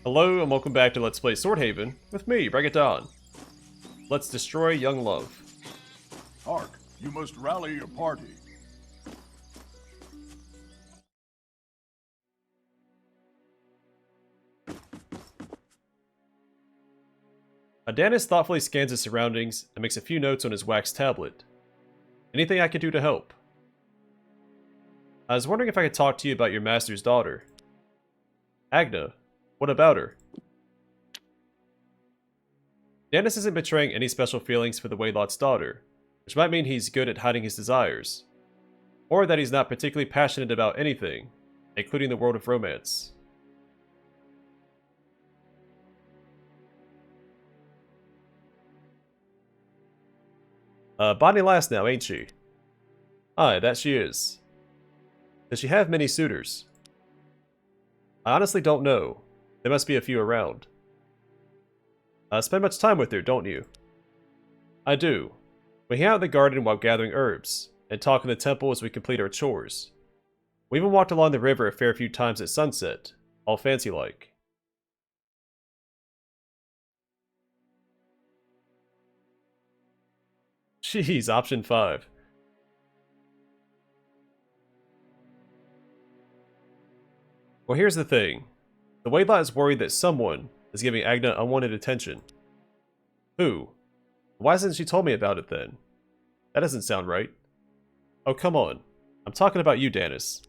Hello and welcome back to Let's Play Swordhaven with me, Bring It On. Let's destroy young love. Hark, you must rally your party. Adonis thoughtfully scans his surroundings and makes a few notes on his wax tablet. Anything I could do to help? I was wondering if I could talk to you about your master's daughter. Agna, what about her? Adonis isn't betraying any special feelings for the Waylot's daughter, which might mean he's good at hiding his desires. Or that he's not particularly passionate about anything, including the world of romance. Bonnie lass now, ain't she? Aye, that she is. Does she have many suitors? I honestly don't know. There must be a few around. Spend much time with her, don't you? I do. We hang out in the garden while gathering herbs, and talk in the temple as we complete our chores. We even walked along the river a fair few times at sunset, all fancy-like. Jeez, option 5. Well, here's the thing. The Waylot is worried that someone is giving Agna unwanted attention. Who? Why hasn't she told me about it then? That doesn't sound right. Oh, come on. I'm talking about you, Danis.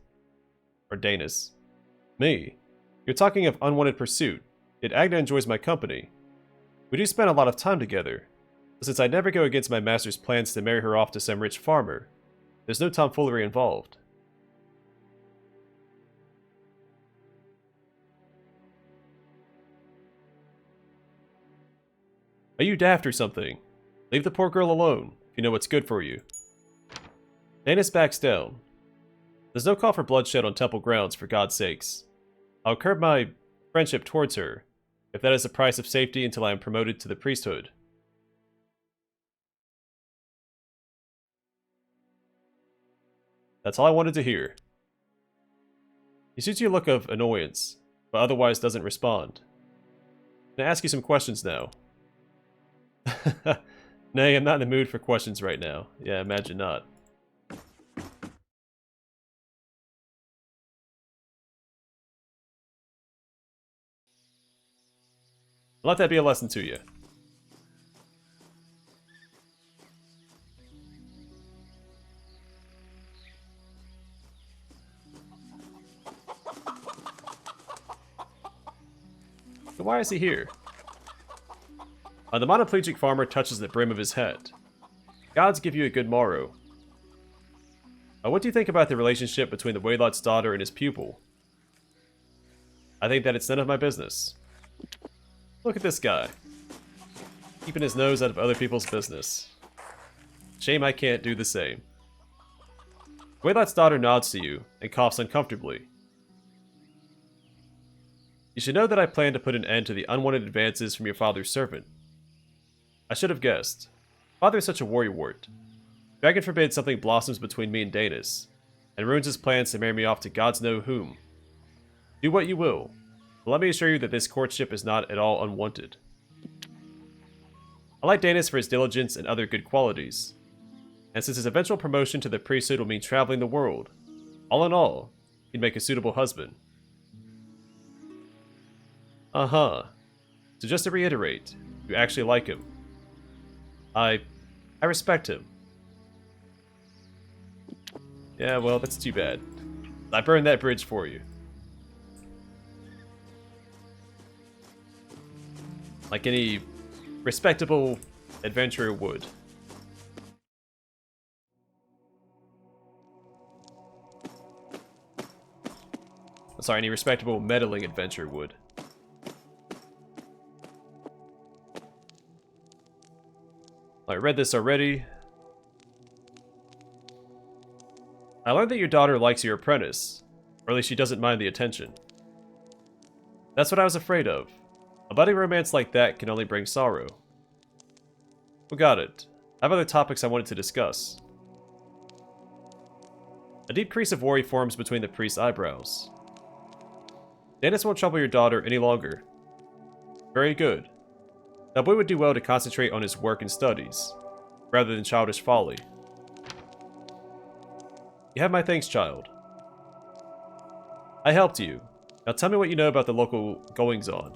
Or Danis. Me? You're talking of unwanted pursuit, yet Agna enjoys my company. We do spend a lot of time together, but since I never go against my master's plans to marry her off to some rich farmer, there's no tomfoolery involved. Are you daft or something? Leave the poor girl alone, if you know what's good for you. Danis backs down. There's no call for bloodshed on temple grounds, for God's sakes. I'll curb my friendship towards her, if that is the price of safety until I am promoted to the priesthood. That's all I wanted to hear. He suits your look of annoyance, but otherwise doesn't respond. Can I ask you some questions now? Nay, I'm not in the mood for questions right now. Yeah, imagine not. Let that be a lesson to you. So why is he here? The monoplegic farmer touches the brim of his hat. Gods give you a good morrow. What do you think about the relationship between the Waylot's daughter and his pupil? I think that it's none of my business. Look at this guy. Keeping his nose out of other people's business. Shame I can't do the same. Waylot's daughter nods to you and coughs uncomfortably. You should know that I plan to put an end to the unwanted advances from your father's servant. I should have guessed. Father is such a worrywart. Dragon forbid something blossoms between me and Danis, and ruins his plans to marry me off to gods know whom. Do what you will, but let me assure you that this courtship is not at all unwanted. I like Danis for his diligence and other good qualities, and since his eventual promotion to the priesthood will mean traveling the world, all in all, he'd make a suitable husband. Uh-huh. So just to reiterate, you actually like him. I respect him. Yeah, well, that's too bad. I burned that bridge for you. Like any respectable adventurer would. Sorry, any respectable meddling adventurer would. I read this already. I learned that your daughter likes your apprentice, or at least she doesn't mind the attention. That's what I was afraid of. A budding romance like that can only bring sorrow. Well, got it. I have other topics I wanted to discuss. A deep crease of worry forms between the priest's eyebrows. Danis won't trouble your daughter any longer. Very good. That boy would do well to concentrate on his work and studies, rather than childish folly. You have my thanks, child. I helped you. Now tell me what you know about the local goings-on.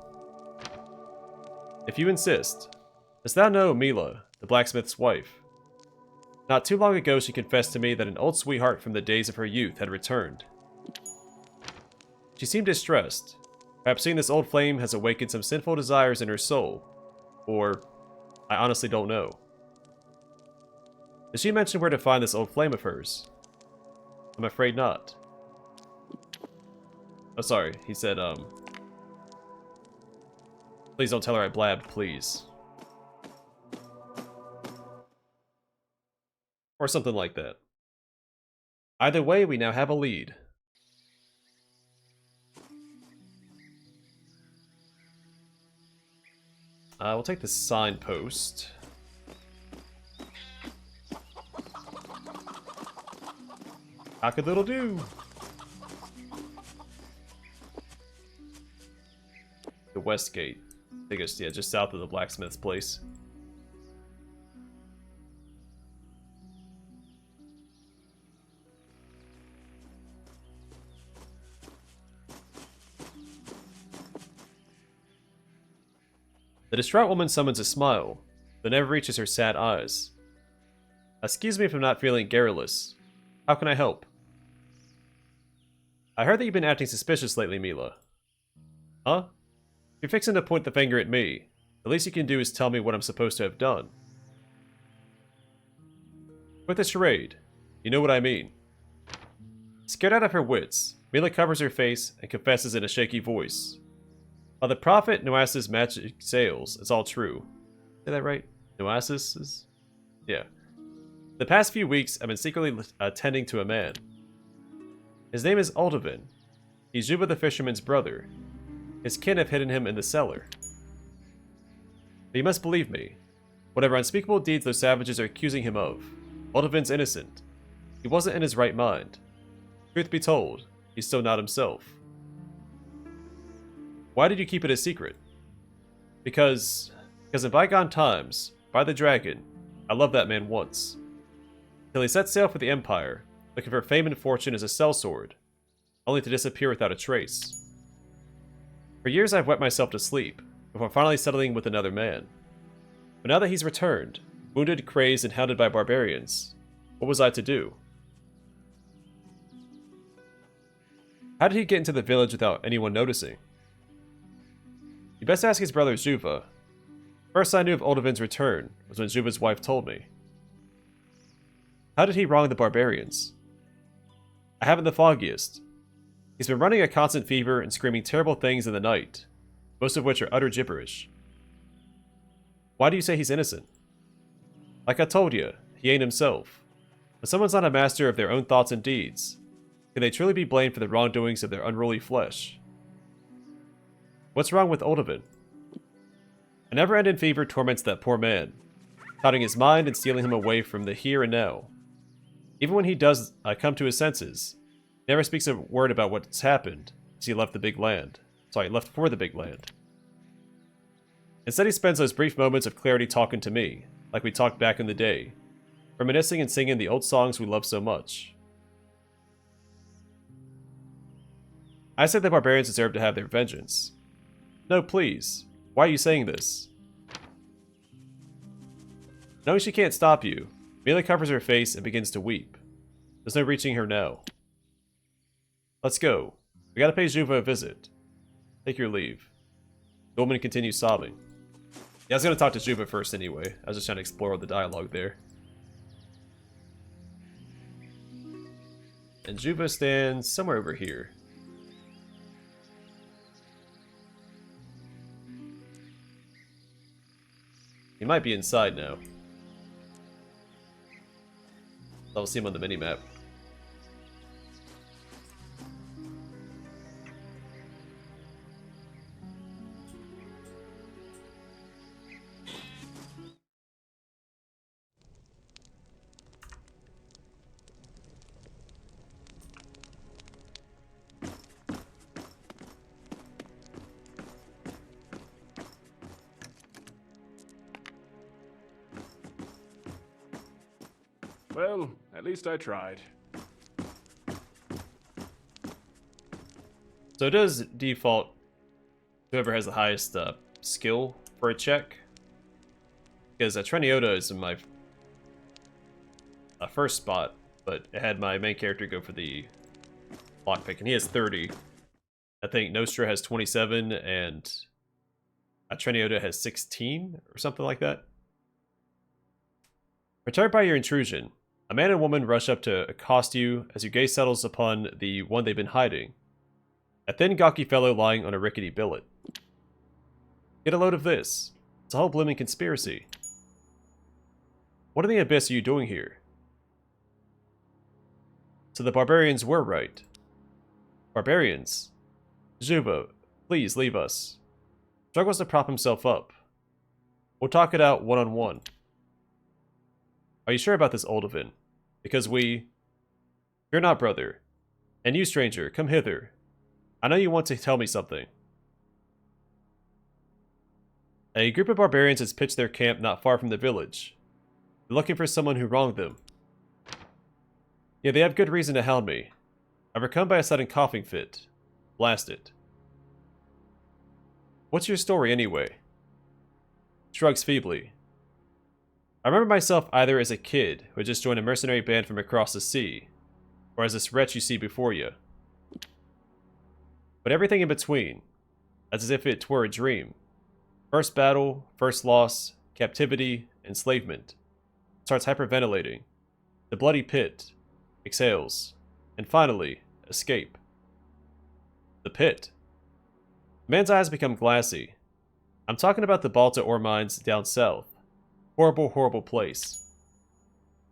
If you insist. Dost thou know Mila, the blacksmith's wife? Not too long ago she confessed to me that an old sweetheart from the days of her youth had returned. She seemed distressed. Perhaps seeing this old flame has awakened some sinful desires in her soul. Or, I honestly don't know. Did she mention where to find this old flame of hers? I'm afraid not. Oh, sorry. He said, please don't tell her I blabbed, please. Or something like that. Either way, we now have a lead. We'll take the signpost. Cock-a-doodle-doo! The West Gate. I think it's, yeah, just south of the blacksmith's place. The distraught woman summons a smile, but never reaches her sad eyes. Excuse me if I'm not feeling garrulous. How can I help? I heard that you've been acting suspicious lately, Mila. Huh? If you're fixing to point the finger at me, the least you can do is tell me what I'm supposed to have done. With the charade, you know what I mean. Scared out of her wits, Mila covers her face and confesses in a shaky voice. While the prophet Noasis' magic sails, it's all true. Say that right? Noasis is? Yeah. The past few weeks, I've been secretly attending to a man. His name is Swordhaven. He's Juba the fisherman's brother. His kin have hidden him in the cellar. But you must believe me. Whatever unspeakable deeds those savages are accusing him of, Swordhaven's innocent. He wasn't in his right mind. Truth be told, he's still not himself. Why did you keep it a secret? Because in bygone times, by the dragon, I loved that man once. Till he set sail for the Empire, looking for fame and fortune as a sellsword, only to disappear without a trace. For years I've wept myself to sleep, before finally settling with another man. But now that he's returned, wounded, crazed, and hounded by barbarians, what was I to do? How did he get into the village without anyone noticing? You best ask his brother Juba. First I knew of Swordhaven's return was when Juba's wife told me. How did he wrong the barbarians? I haven't the foggiest. He's been running a constant fever and screaming terrible things in the night, most of which are utter gibberish. Why do you say he's innocent? Like I told you, he ain't himself. When someone's not a master of their own thoughts and deeds, can they truly be blamed for the wrongdoings of their unruly flesh? What's wrong with Swordhaven? A never-ending fever torments that poor man, clouding his mind and stealing him away from the here and now. Even when he does come to his senses, he never speaks a word about what's happened as he left the big land. Sorry, left for the big land. Instead he spends those brief moments of clarity talking to me, like we talked back in the day, reminiscing and singing the old songs we love so much. I say the barbarians deserve to have their vengeance. No, please. Why are you saying this? Knowing she can't stop you, Mila covers her face and begins to weep. There's no reaching her now. Let's go. We gotta pay Juba a visit. Take your leave. The woman continues sobbing. Yeah, I was gonna talk to Juba first anyway. I was just trying to explore the dialogue there. And Juba stands somewhere over here. He might be inside now. I'll see him on the minimap. Well, at least I tried. So it does default whoever has the highest skill for a check. Because Treniota is in my first spot, but it had my main character go for the lockpick, and he has 30. I think Nostra has 27, and Treniota has 16, or something like that. Perturbed by your intrusion, a man and woman rush up to accost you as your gaze settles upon the one they've been hiding. A thin, gawky fellow lying on a rickety billet. Get a load of this. It's a whole blooming conspiracy. What in the abyss are you doing here? So the barbarians were right. Barbarians? Juba, please leave us. Struggles to prop himself up. We'll talk it out one-on-one. Are you sure about this, Oldovin? Because we... Fear not, brother. And you, stranger, come hither. I know you want to tell me something. A group of barbarians has pitched their camp not far from the village. They're looking for someone who wronged them. Yeah, they have good reason to hound me. Overcome by a sudden coughing fit. Blast it. What's your story, anyway? Shrugs feebly. I remember myself either as a kid who had just joined a mercenary band from across the sea, or as this wretch you see before you. But everything in between, as if it were a dream. First battle, first loss, captivity, enslavement. Starts hyperventilating. The bloody pit. Exhales. And finally, escape. The pit. The man's eyes become glassy. I'm talking about the Balta ore mines down south. Horrible, horrible place.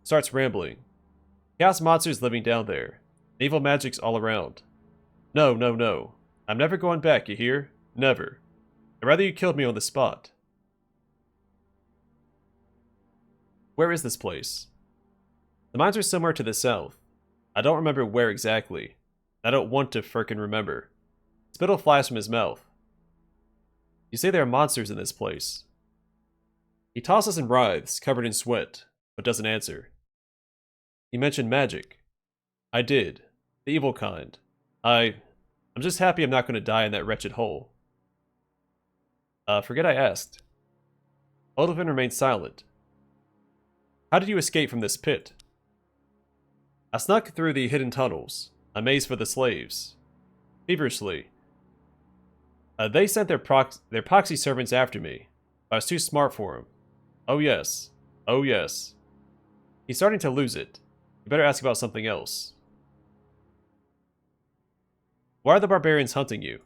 Starts rambling. Chaos monsters living down there. Evil magics all around. No, no, no. I'm never going back, you hear? Never. I'd rather you killed me on the spot. Where is this place? The mines are somewhere to the south. I don't remember where exactly. I don't want to frickin' remember. Spittle flies from his mouth. You say there are monsters in this place. He tosses and writhes, covered in sweat, but doesn't answer. You mentioned magic. I did. The evil kind. I'm just happy I'm not going to die in that wretched hole. Forget I asked. Oldovin remained silent. How did you escape from this pit? I snuck through the hidden tunnels, a maze for the slaves. Feverishly. They sent their proxy servants after me, but I was too smart for them. Oh yes. Oh yes. He's starting to lose it. You better ask about something else. Why are the barbarians hunting you?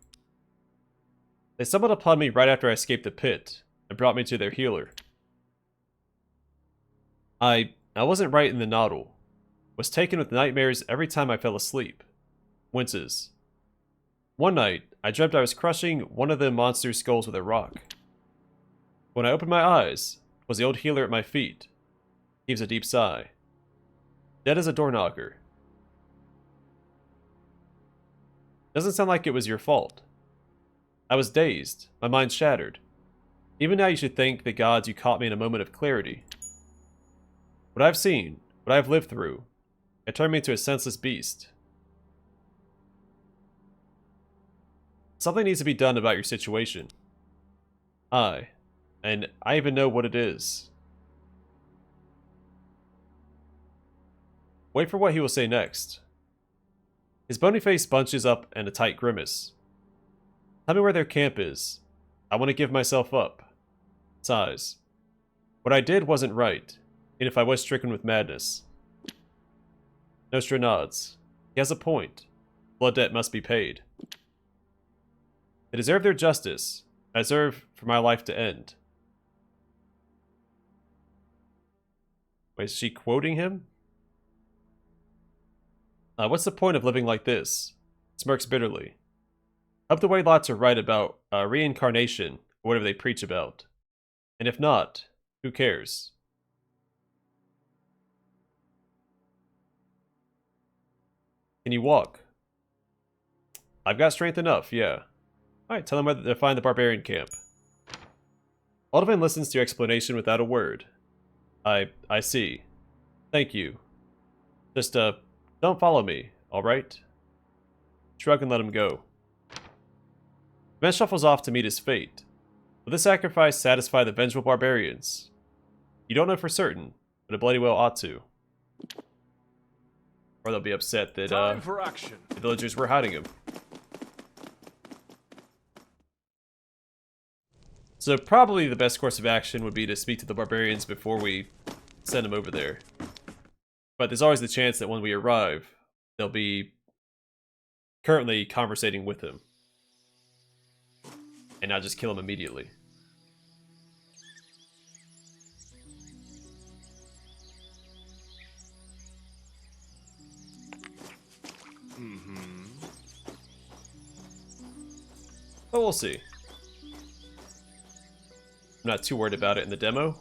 They stumbled upon me right after I escaped the pit, and brought me to their healer. I wasn't right in the noddle. Was taken with nightmares every time I fell asleep. Winces. One night, I dreamt I was crushing one of the monster's skulls with a rock. When I opened my eyes, it was the old healer at my feet. Heaves a deep sigh. Dead as a door knocker. Doesn't sound like it was your fault. I was dazed, my mind shattered. Even now you should thank the gods you caught me in a moment of clarity. What I've seen, what I've lived through, it turned me into a senseless beast. Something needs to be done about your situation. And I even know what it is. Wait for what he will say next. His bony face bunches up in a tight grimace. Tell me where their camp is. I want to give myself up. Sighs. What I did wasn't right, even if I was stricken with madness. Nostra nods. He has a point. Blood debt must be paid. They deserve their justice. I deserve for my life to end. Wait, is she quoting him? What's the point of living like this? Smirks bitterly. Hope the Waylots are right about reincarnation, or whatever they preach about. And if not, who cares? Can you walk? I've got strength enough, yeah. Alright, tell them where to find the barbarian camp. Oldovin listens to your explanation without a word. I see. Thank you. Just, don't follow me, alright? Shrug and let him go. The man shuffles off to meet his fate. Will this sacrifice satisfy the vengeful barbarians? You don't know for certain, but it bloody well ought to. Or they'll be upset that, Time for action. the villagers were hiding him. So probably the best course of action would be to speak to the barbarians before we send them over there. But there's always the chance that when we arrive, they'll be currently conversating with him. And not just kill him immediately. But we'll see. I'm not too worried about it in the demo.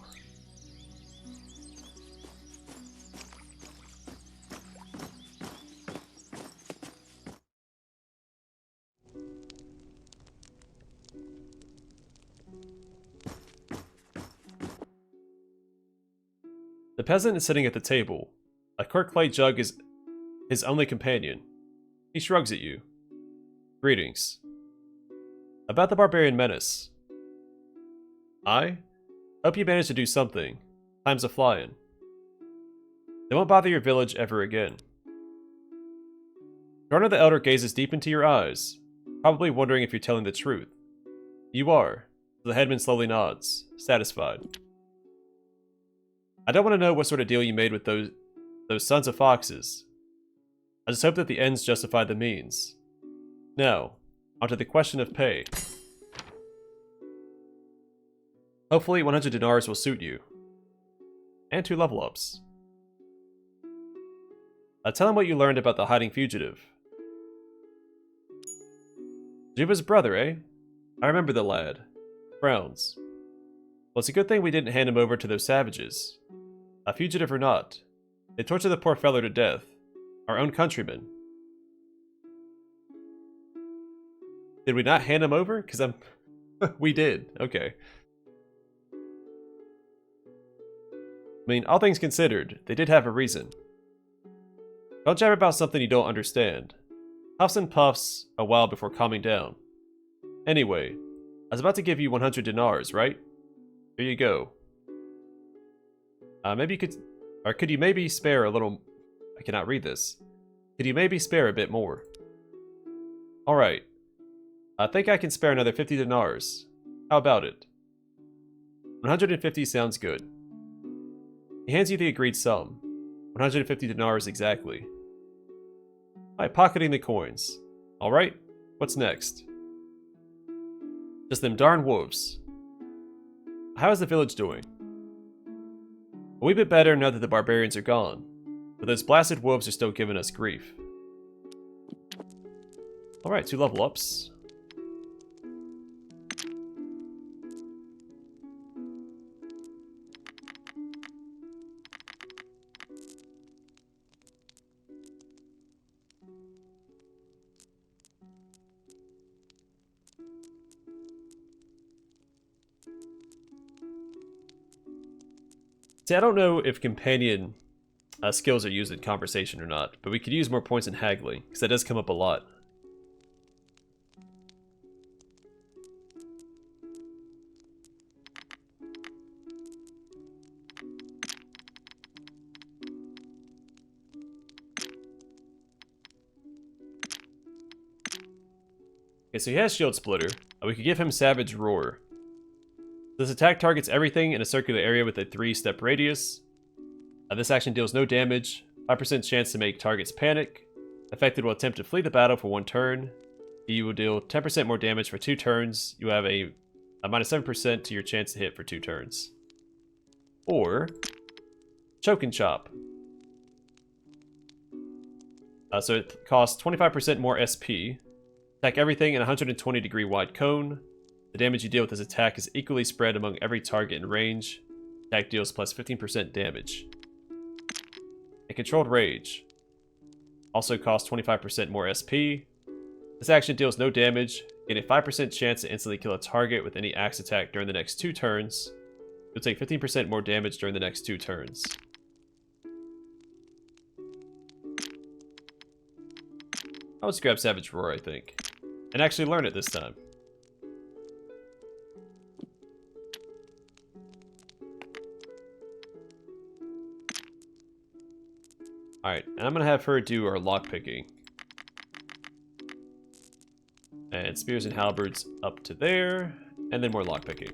The peasant is sitting at the table. A cork clay jug is his only companion. He shrugs at you. Greetings. About the barbarian menace. I hope you managed to do something. Time's a flying. They won't bother your village ever again. Garner the Elder gazes deep into your eyes, probably wondering if you're telling the truth. You are. The headman slowly nods, satisfied. I don't want to know what sort of deal you made with those sons of foxes. I just hope that the ends justify the means. Now, onto the question of pay. Hopefully 100 dinars will suit you. And 2 level ups. Tell him what you learned about the hiding fugitive. Juba's brother, eh? I remember the lad. Frowns. Well, it's a good thing we didn't hand him over to those savages. A fugitive or not, they tortured the poor fellow to death. Our own countrymen. Did we not hand him over? Because I'm... we did. Okay. I mean, all things considered, they did have a reason. Don't jabber about something you don't understand. Huffs and puffs a while before calming down. Anyway, I was about to give you 100 dinars, right? Here you go. Maybe you could... Or could you maybe spare a little... I cannot read this. Could you maybe spare a bit more? Alright. I think I can spare another 50 dinars. How about it? 150 sounds good. He hands you the agreed sum. 150 dinars exactly. By pocketing the coins. Alright, what's next? Just them darn wolves. How is the village doing? A wee bit better now that the barbarians are gone, but those blasted wolves are still giving us grief. Alright, 2 level ups. See, I don't know if companion skills are used in conversation or not, but we could use more points in haggling, because that does come up a lot. Okay, so he has Shield Splitter. We could give him Savage Roar. This attack targets everything in a circular area with a 3-step radius. This action deals no damage, 5% chance to make targets panic. Affected will attempt to flee the battle for 1 turn. You will deal 10% more damage for 2 turns. You have a minus 7% to your chance to hit for 2 turns. Or Choke and Chop. So it costs 25% more SP. Attack everything in a 120 degree wide cone. The damage you deal with this attack is equally spread among every target in range. Attack deals plus 15% damage. And Controlled Rage. Also costs 25% more SP. This action deals no damage. Gain a 5% chance to instantly kill a target with any axe attack during the next 2 turns. You'll take 15% more damage during the next 2 turns. I'll just grab Savage Roar, I think. And actually learn it this time. Alright, and I'm gonna have her do our lockpicking. And Spears and Halberds up to there, and then more lockpicking.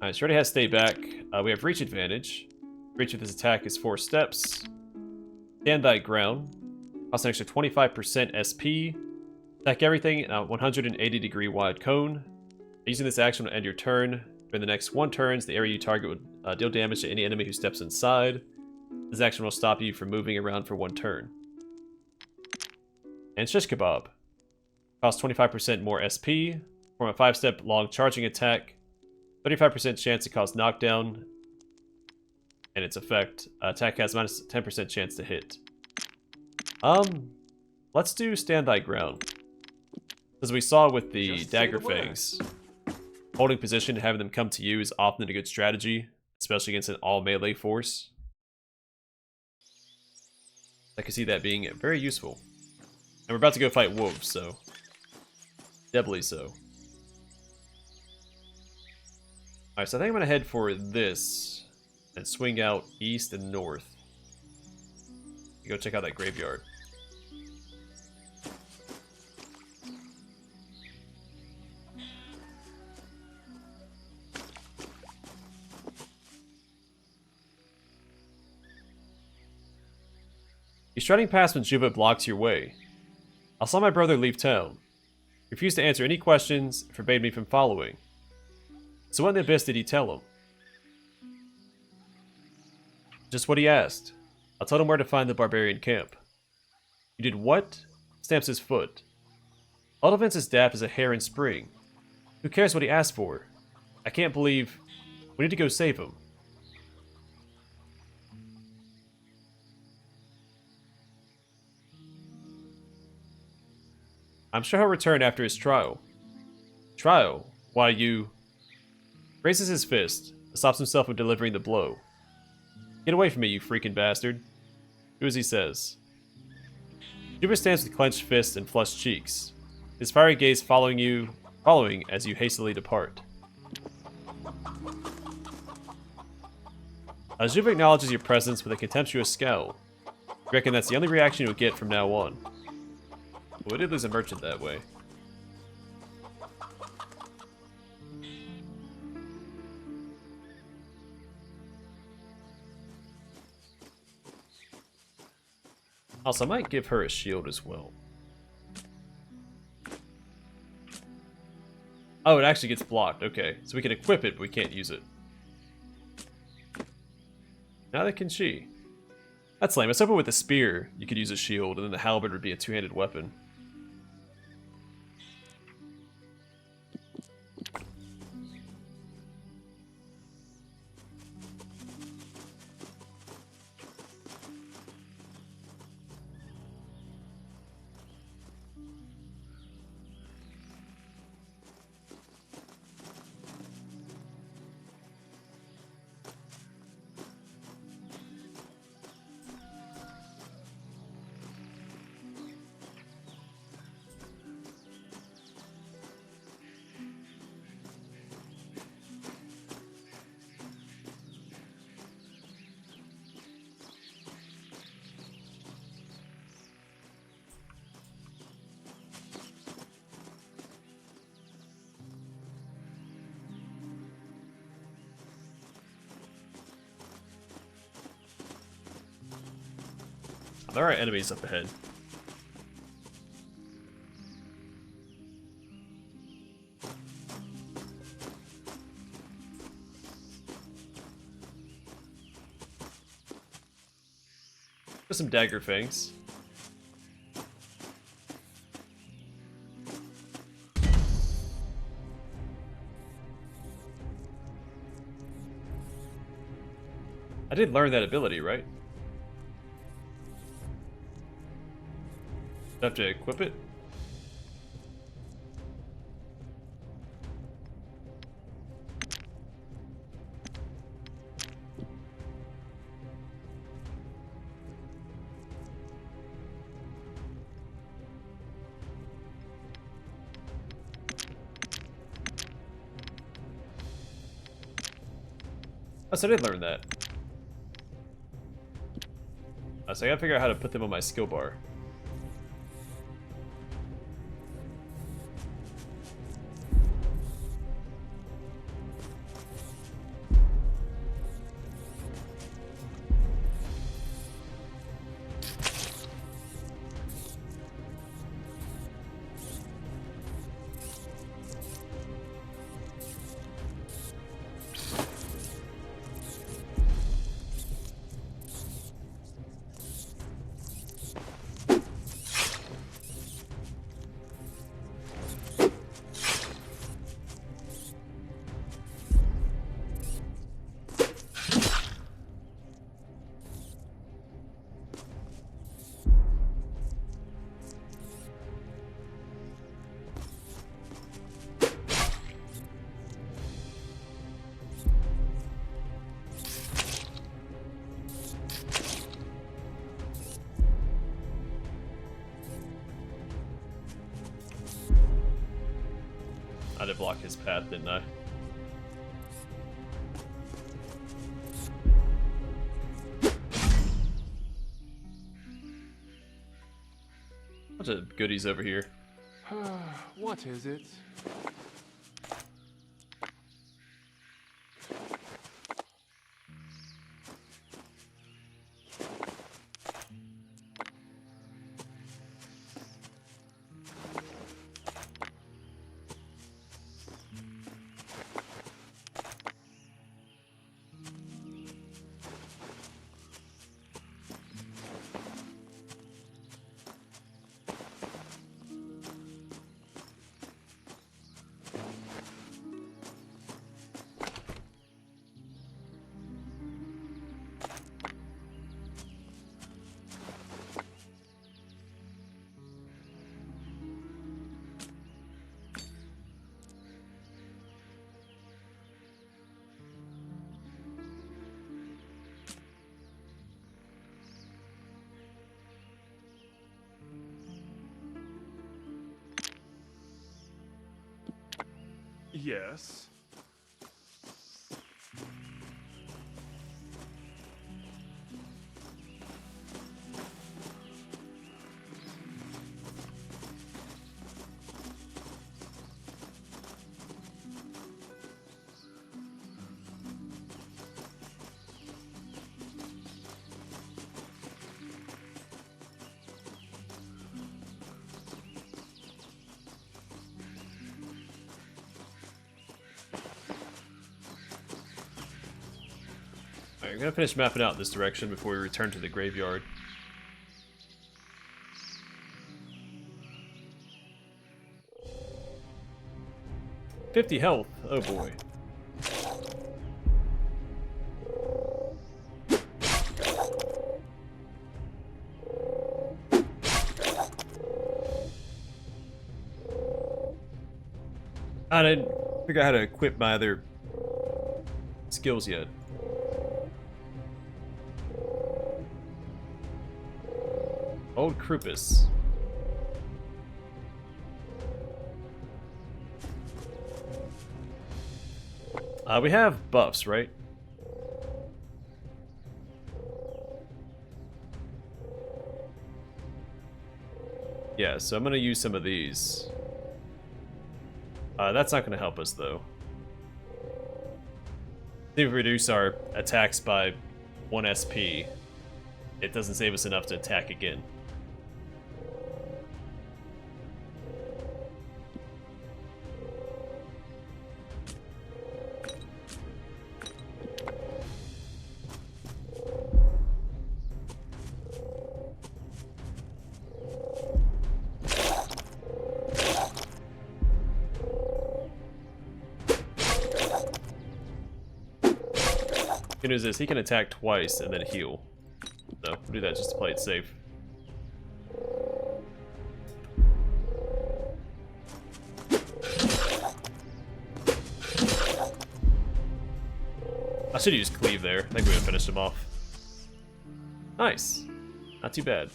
Alright, she already has Stay Back. We have Reach Advantage. Reach with this attack is 4 steps. Stand Thy Ground. Costs an extra 25% SP. Attack everything in a 180 degree wide cone. Using this action will end your turn. During the next 1 turns, the area you target would deal damage to any enemy who steps inside. This action will stop you from moving around for 1 turn. And Shish Kebab. Costs 25% more SP. Form a 5-step long charging attack. 35% chance to cause knockdown. And its effect. Attack has minus 10% chance to hit. Let's do Stand Thy Ground. As we saw with the Dagger Fangs, holding position and having them come to you is often a good strategy, especially against an all melee force. I can see that being very useful. And we're about to go fight wolves, so doubly so. Alright, so I think I'm going to head for this and swing out east and north. Go check out that graveyard. You're striding past when Juba blocks your way. I saw my brother leave town. He refused to answer any questions and forbade me from following. So what in the abyss did he tell him? Just what he asked. I told him where to find the barbarian camp. You did what? Stamps his foot. Aldovance is daft as a hare in spring. Who cares what he asked for? I can't believe... We need to go save him. I'm sure he'll return after his trial. Trial? Why, you... Raises his fist, and stops himself from delivering the blow. Get away from me, you freaking bastard. Do as he says. Juba stands with clenched fists and flushed cheeks, his fiery gaze following as you hastily depart. Juba acknowledges your presence with a contemptuous scowl. You reckon that's the only reaction you'll get from now on. Well, we did lose a merchant that way. Also, I might give her a shield as well. Oh, it actually gets blocked. Okay, so we can equip it, but we can't use it. Neither can she. That's lame. I was hoping with the spear you could use a shield, and then the halberd would be a two-handed weapon. There are enemies up ahead. There's some dagger fangs. I did learn that ability, right? Do I have to equip it? Oh, so I did learn that. So I gotta figure out how to put them on my skill bar. I did block his path, didn't I? Bunch of goodies over here. What is it? Yes. Alright, I'm gonna finish mapping out this direction before we return to the graveyard. $50 health, oh boy. I didn't figure out how to equip my other skills yet. Old Krupus. We have buffs, right? Yeah, so I'm gonna use some of these. That's not gonna help us though. If we reduce our attacks by 1 SP, it doesn't save us enough to attack again. Good news is he can attack twice and then heal. So we'll do that just to play it safe. I should use cleave there. I think we would have finished him off. Nice. Not too bad.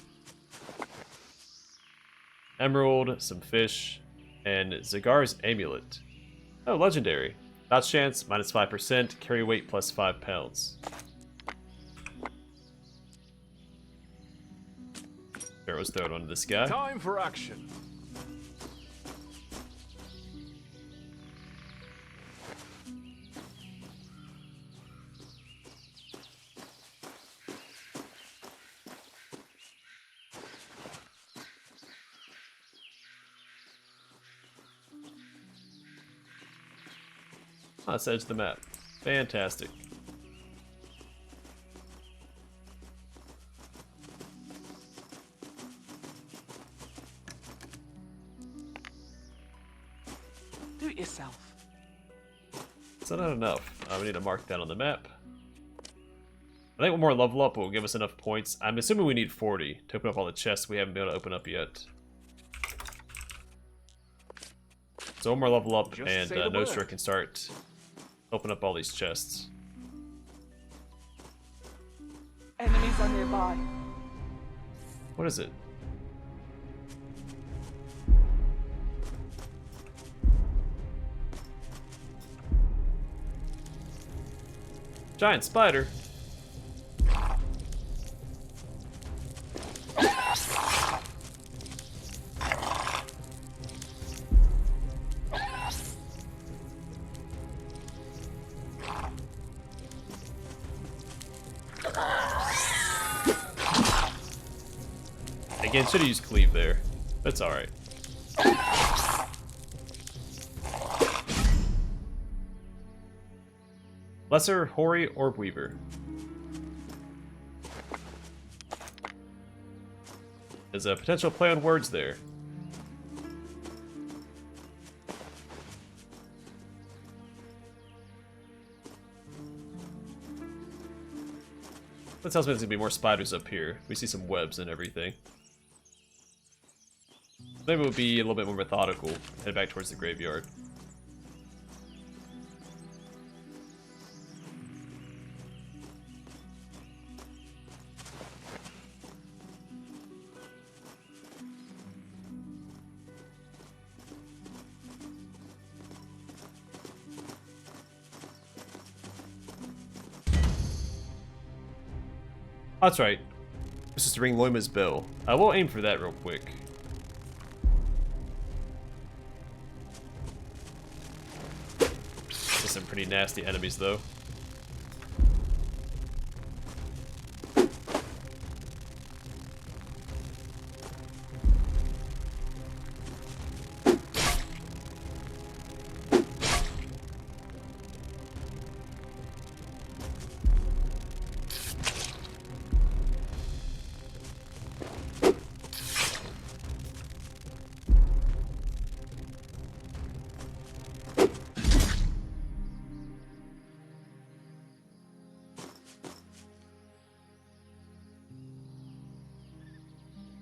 Emerald, some fish, and Zagar's amulet. Oh, legendary. Dodge chance, minus 5%. Carry weight, plus 5 pounds. Arrows thrown onto this guy. Time for action. Oh, let's edge the map. Fantastic. Do it yourself. Is that not enough? We need to mark that on the map. I think one more level up will give us enough points. I'm assuming we need 40 to open up all the chests we haven't been able to open up yet. So one more level up Just and say the Nostra word. can start open up all these chests. Enemies are nearby. What is it? Giant spider. Again, should have used cleave there. That's alright. Lesser Hoary Orb Weaver. There's a potential play on words there. That tells me there's gonna be more spiders up here. We see some webs and everything. Maybe we'll be a little bit more methodical. Head back towards the graveyard. That's right. This is to ring Loima's bell. We'll aim for that real quick. There's some pretty nasty enemies, though.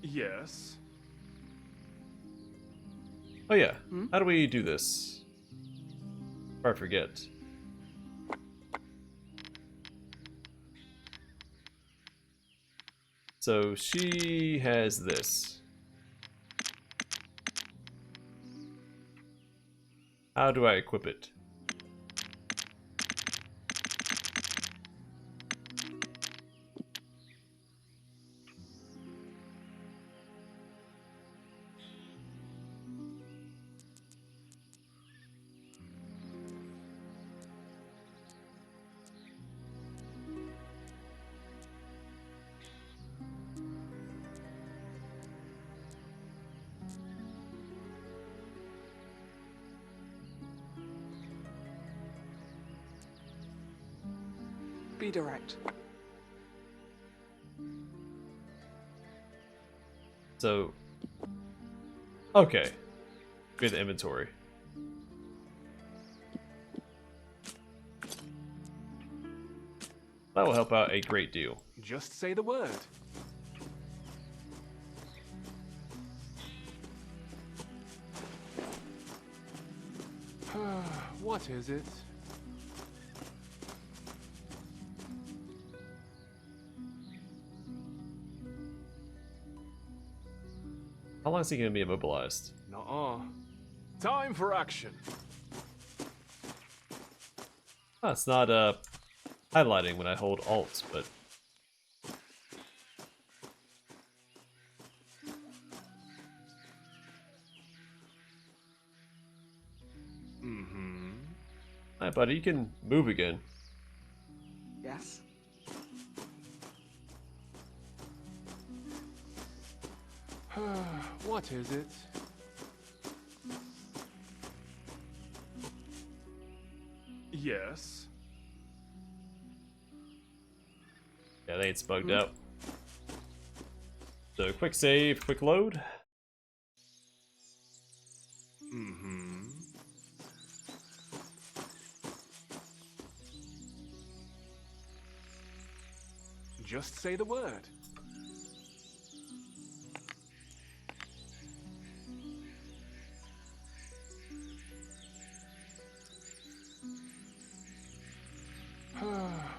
Yes. Oh yeah, how do we do this? Before I forget. So she has this. How do I equip it? Be direct. So, okay. We have the inventory. That will help out a great deal. Just say the word. What is it? How long is he going to be immobilized? Nuh-uh. Time for action. Oh, it's not highlighting when I hold Alt, but hi, buddy. You can move again. Yes. What is it? Yes. Yeah, they ain't bugged out. So quick save, quick load. Just say the word.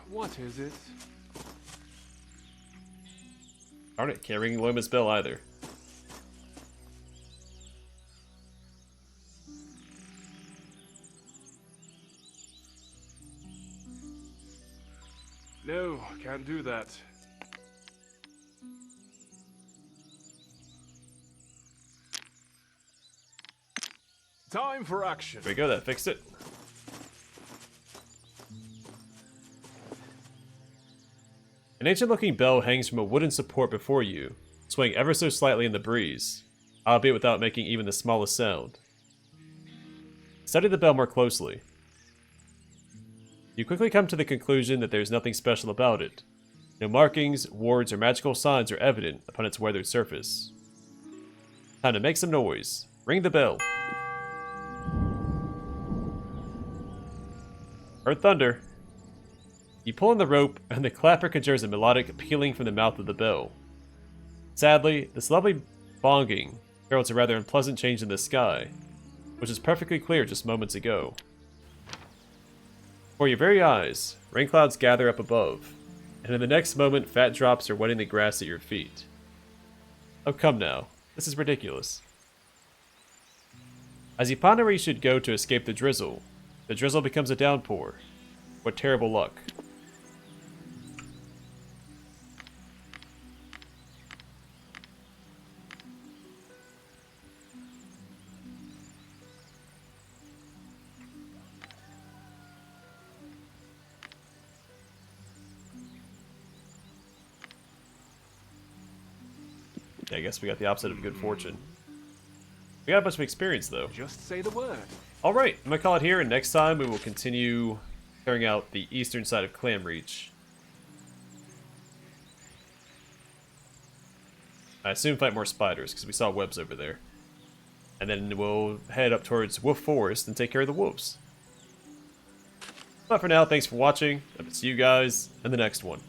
What is it? Darn it, can't ring Loma's bell either. No, can't do that. Time for action. There we go, that fixed it. An ancient-looking bell hangs from a wooden support before you, swaying ever so slightly in the breeze, albeit without making even the smallest sound. Study the bell more closely. You quickly come to the conclusion that there is nothing special about it. No markings, wards, or magical signs are evident upon its weathered surface. Time to make some noise. Ring the bell. Heard thunder. You pull on the rope, and the clapper conjures a melodic pealing from the mouth of the bell. Sadly, this lovely bonging heralds a rather unpleasant change in the sky, which was perfectly clear just moments ago. Before your very eyes, rain clouds gather up above, and in the next moment, fat drops are wetting the grass at your feet. Oh, come now. This is ridiculous. As you ponder where you should go to escape the drizzle becomes a downpour. What terrible luck. I guess we got the opposite of good fortune. We got a bunch of experience, though. Just say the word. Alright, I'm going to call it here, and next time we will continue carrying out the eastern side of Clamreach. I assume fight more spiders, because we saw webs over there. And then we'll head up towards Wolf Forest and take care of the wolves. But for now, thanks for watching. I will see you guys in the next one.